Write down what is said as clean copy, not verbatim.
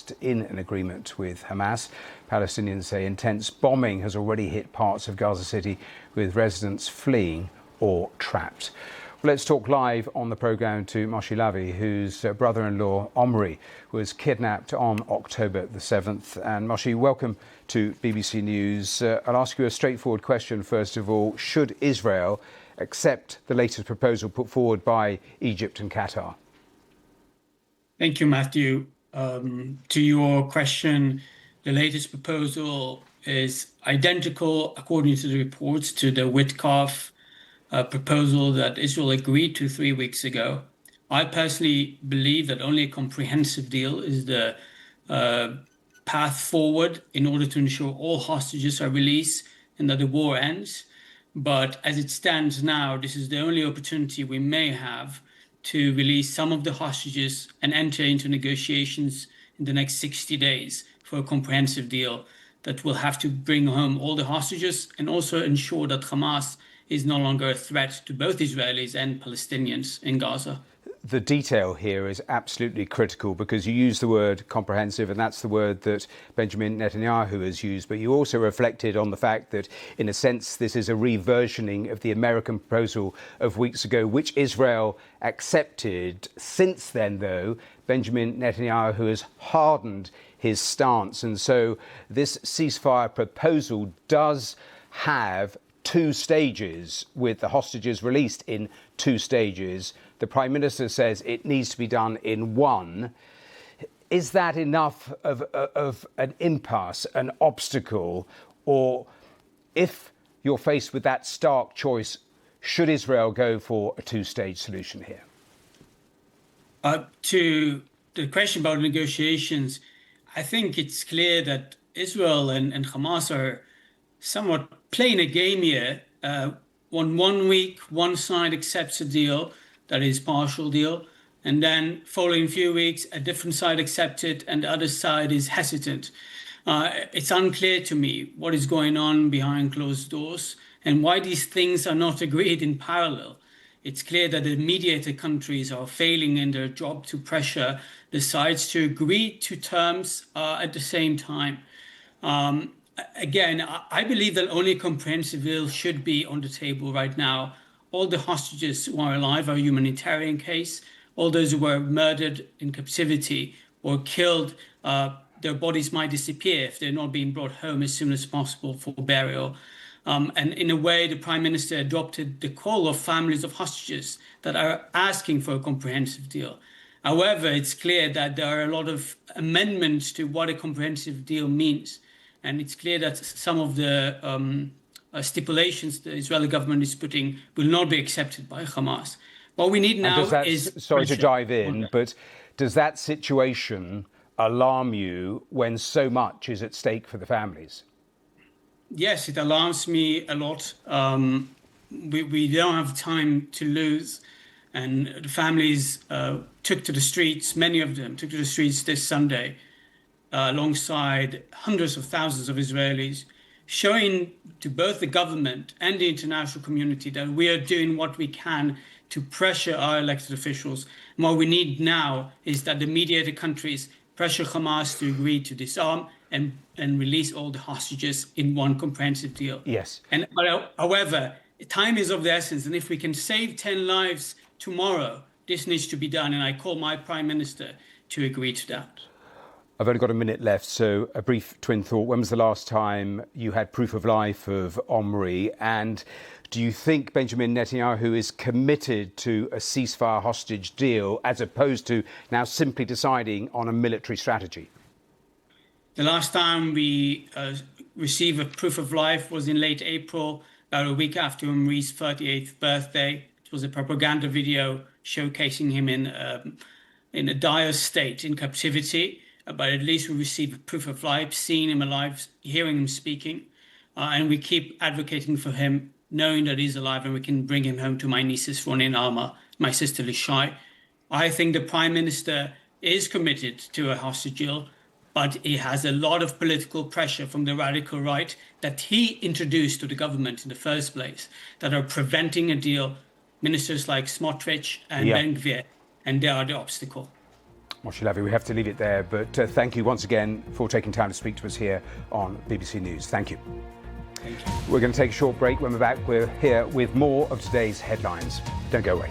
almost in an agreement with Hamas. Palestinians say intense bombing has already hit parts of Gaza City, with residents fleeing or trapped. Well, let's talk live on the programme to Moshe Lavi, whose brother-in-law, Omri, was kidnapped on October the 7th. And Moshe, welcome to BBC News. I'll ask you a straightforward question, first of all. Should Israel accept the latest proposal put forward by Egypt and Qatar? Thank you, Matthew. To your question, the latest proposal is identical, according to the reports, to the Witkoff proposal that Israel agreed to 3 weeks ago. I personally believe that only a comprehensive deal is the path forward in order to ensure all hostages are released and that the war ends. But as it stands now, this is the only opportunity we may have to release some of the hostages and enter into negotiations in the next 60 days for a comprehensive deal that will have to bring home all the hostages and also ensure that Hamas is no longer a threat to both Israelis and Palestinians in Gaza. The detail here is absolutely critical, because you use the word comprehensive, and that's the word that Benjamin Netanyahu has used. But you also reflected on the fact that, in a sense, this is a reversioning of the American proposal of weeks ago, which Israel accepted. Since then, though, Benjamin Netanyahu has hardened his stance. And so this ceasefire proposal does have 2 stages, with the hostages released in 2 stages. The Prime Minister says it needs to be done in 1. Is that enough of an impasse, an obstacle? Or if you're faced with that stark choice, should Israel go for a 2-stage solution here? To the question about negotiations, I think it's clear that Israel and Hamas are somewhat playing a game here. One week, one side accepts a deal that is partial deal, and then following a few weeks, a different side accepts it, and the other side is hesitant. It's unclear to me what is going on behind closed doors and why these things are not agreed in parallel. It's clear that the mediator countries are failing in their job to pressure the sides to agree to terms at the same time. Again, I believe that only a comprehensive deal should be on the table right now. All the hostages who are alive are a humanitarian case. All those who were murdered in captivity or killed, their bodies might disappear if they're not being brought home as soon as possible for burial. And in a way, the Prime Minister adopted the call of families of hostages that are asking for a comprehensive deal. However, it's clear that there are a lot of amendments to what a comprehensive deal means. And it's clear that some of the stipulations the Israeli government is putting will not be accepted by Hamas. What we need now is... Sorry to dive in, but does that situation alarm you when so much is at stake for the families? Yes, it alarms me a lot. We don't have time to lose. And the families took to the streets, many of them took to the streets this Sunday, alongside hundreds of thousands of Israelis, showing to both the government and the international community that we are doing what we can to pressure our elected officials. And what we need now is that the mediator countries pressure Hamas to agree to disarm and release all the hostages in one comprehensive deal. Yes. However, time is of the essence, and if we can save 10 lives tomorrow, this needs to be done, and I call my Prime Minister to agree to that. I've only got a minute left, so a brief twin thought. When was the last time you had proof of life of Omri? And do you think Benjamin Netanyahu is committed to a ceasefire hostage deal as opposed to now simply deciding on a military strategy? The last time we received a proof of life was in late April, about a week after Omri's 38th birthday. It was a propaganda video showcasing him in a dire state in captivity. But at least we received a proof of life, seeing him alive, hearing him speaking. And we keep advocating for him, knowing that he's alive, and we can bring him home to my nieces, Ronnie and Alma, my sister Lishai. I think the Prime Minister is committed to a hostage deal, but he has a lot of political pressure from the radical right that he introduced to the government in the first place that are preventing a deal. Ministers like Smotrich and Ben Gvir, and they are the obstacle. Moshe Lavi, we have to leave it there, but thank you once again for taking time to speak to us here on BBC News. Thank you. Thank you. We're going to take a short break. When we're back, we're here with more of today's headlines. Don't go away.